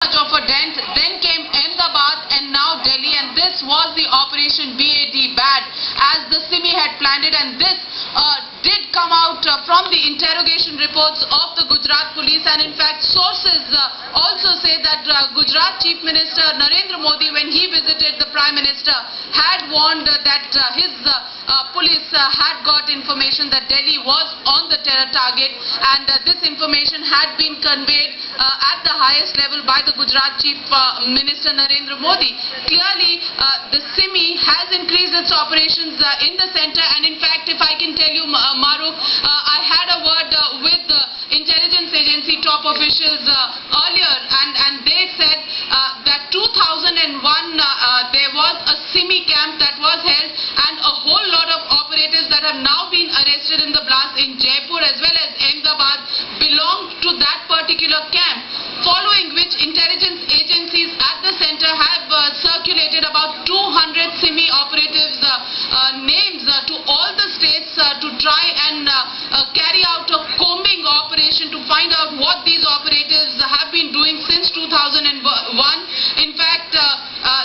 much of a dent. Then came Ahmedabad and now Delhi, and this was the Operation BAD, as the Simi had planned it, and this did come out from the interrogation reports of the Gujarat police, and in fact sources also say that Gujarat Chief Minister Narendra Modi, when he visited the Prime Minister, had warned that his police had got information that Delhi was on the terror target, and this information had been conveyed at the highest level by the Gujarat Chief Minister Narendra Modi. Clearly, the Simi has increased its operations in the centre, and in fact, if I can tell you, Maruf, I had a word with the intelligence agency top officials earlier, and they said that 2001 there was a Simi camp that was held, and a whole lot of operatives that have now been arrested in the blast in Jaipur as well as Ahmedabad belong to that particular camp, following which intelligence agencies at the centre have circulated about 200 Simi operatives names to all the states to try and carry out a combing operation to find out what these operatives have been doing since 2001. In fact,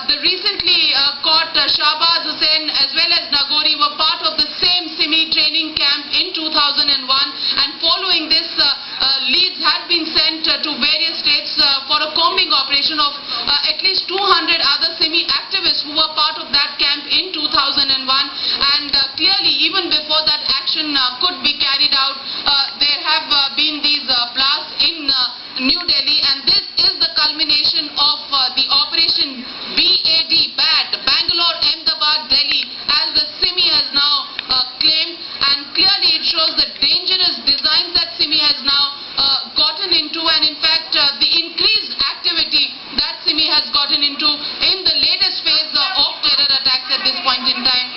the recently caught Shahbaz Hussain as well as Nagori were part of the same Simi training camp in 2001, and following this, leads had been sent to various states for a combing operation of at least 200 other Simi activists who were part of that camp in 2001, and clearly even before that action could be carried out, there have been these blasts in New Delhi, and this is the culmination of the Operation BAD, Bangalore, Ahmedabad, Delhi, as the Simi has now claimed, and clearly it shows the dangerous designs that Simi has now gotten into, and in fact the increased activity that Simi has gotten into in the latest phase of terror attacks at this point in time.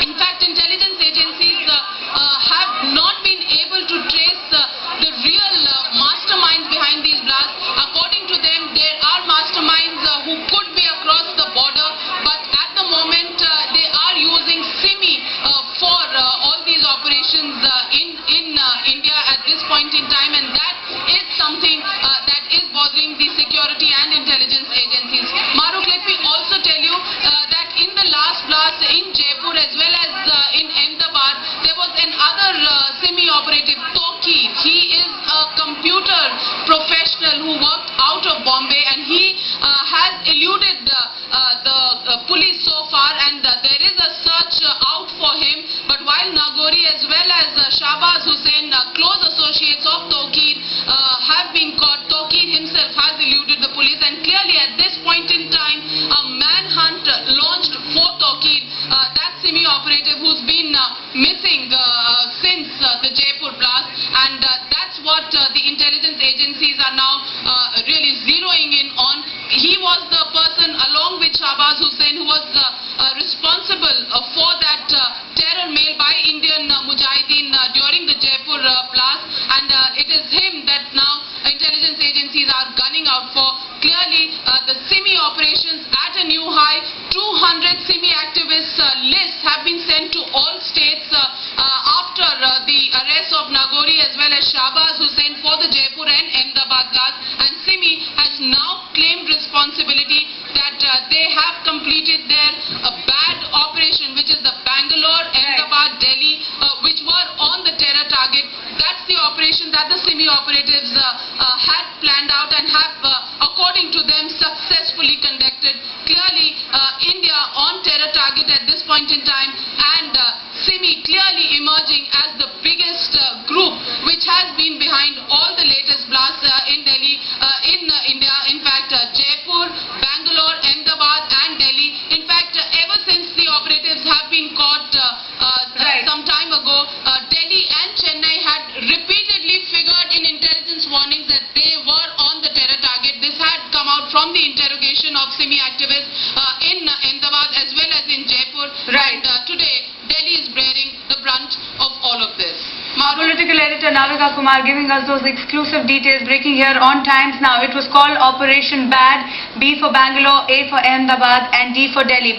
In fact, intelligence agencies have not been able to trace the real masterminds behind these blasts. According to them, there are masterminds who could be across the border, but at the moment they are using Simi for all these operations in India at this point in time, and that is something that is bothering the security and intelligence agencies. Maruf, let me also tell you that in the last blast in Jaipur as well as in Ahmedabad, there was another Simi operative, Toki. He is a computer professional who worked out of Bombay, and he has eluded the police so far, and there is a search out for him. But while Nagori as well as Shahbaz Hussain, close associates of Toki, have been caught, Toki himself has eluded the police, and clearly at this point in time, a manhunt launched for Toki, that Simi operative who's been missing since the Jaipur blast, and that's what the intelligence agencies are now really zeroing in on. He was the person along with Shahbaz Hussain who was responsible for that terror mail by Indian Mujahideen during the Jaipur blast, and it is him that now intelligence agencies are gunning out for. Clearly, the Simi operations at a new high. 200 Simi activists lists have been sent to all states after the arrest of Nagori as well as Shahbaz Hussain for the Jaipur and Ahmedabad blast, and Simi has now claimed responsibility that they have completed their bad operation, which is the Bangalore, Ahmedabad, Delhi, which were on the terror target. That's the operation that the Simi operatives had planned out and have, according to them, successfully conducted. Clearly, India on terror target at this point in time, and Simi clearly emerging as the biggest group which has been behind all the latest blasts in Delhi, in India. In fact, Jaipur, Bangalore, Ahmedabad and Delhi. In fact, ever since the operatives have been caught some time ago, Delhi and Chennai had repeatedly figured in intelligence warnings that they were on the terror target. This had come out from the interrogation of Simi activists in Ahmedabad as well as in Jaipur. Right. And today, Delhi is bearing the brunt of all of this. Political editor Navika Kumar giving us those exclusive details, breaking here on Times Now. It was called Operation BAD, B for Bangalore, A for Ahmedabad and D for Delhi.